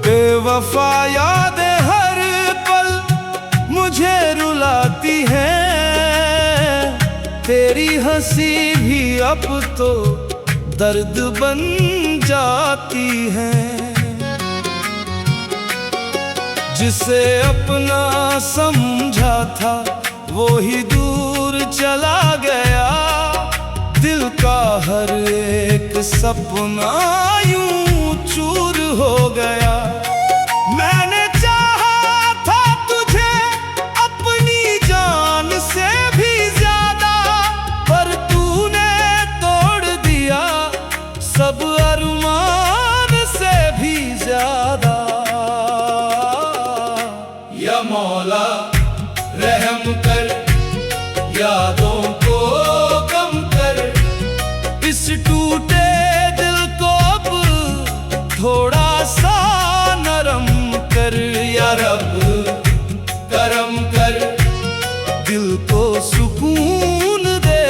बेवफा यादें हर पल मुझे रुलाती हैं, तेरी हंसी भी अब तो दर्द बन जाती है। जिसे अपना समझा था वो ही दूर चला गया, दिल का हर एक सपना यूं चूर हो गया। मैंने चाहा था तुझे अपनी जान से भी ज्यादा, पर तूने तोड़ दिया सब अरमान से भी ज्यादा। या मौला रहम कर, यादों को कम कर, इस टूटे दिल को अब थोड़ा सा नरम कर। या रब करम कर, दिल को सुकून दे,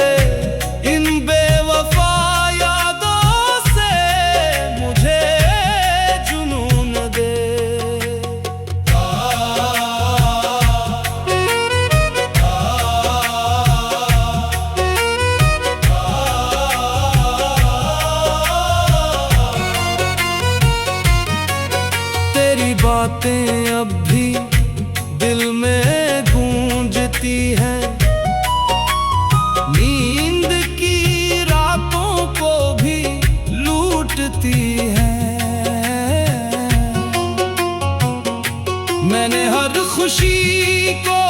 इन बेवफा यादों से मुझे जुनून दे। तेरी बातें अब भी दिल में गूंजती हैं, नींद की रातों को भी लूटती हैं। मैंने हर खुशी को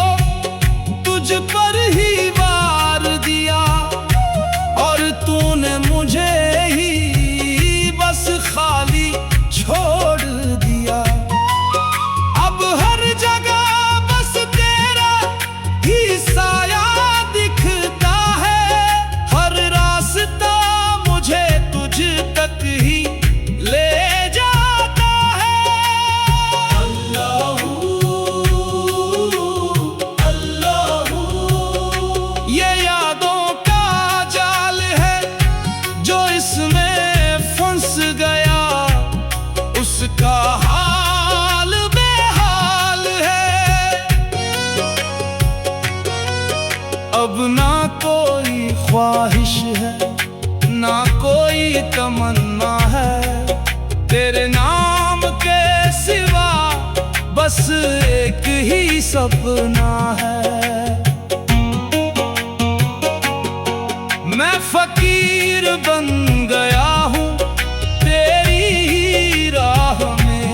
तुझ पर ही वार दिया, और तूने मुझे ही बस खाली छोड़ दिया। अब हर जगह बस तेरा ही साया दिखता है, हर रास्ता मुझे तुझ तक ही ले जाता है। अल्लाहू अल्लाहू, ये यादों का जाल है जो इसमें फंस गया, उसका हाल बेहाल है। अब ना कोई ख्वाहिश है, ना कोई तमन्ना है, तेरे नाम के सिवा बस एक ही सपना है। मैं फकीर बन गया हूँ तेरी ही राह में,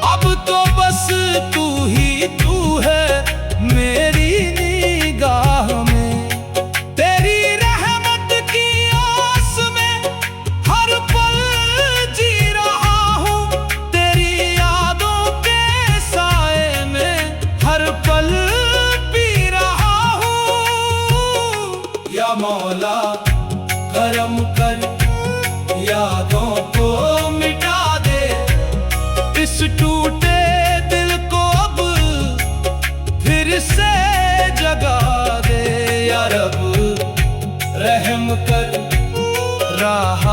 अब तो बस तू ही तू है मेरी निगाह में। तेरी रहमत की आस में हर पल जी रहा हूँ, तेरी यादों के साए में हर पल पी रहा हूँ। या मौला करम कर, यादों को मिटा दे, इस टूटे दिल को अब फिर से जगा दे। या रब रहम कर, राह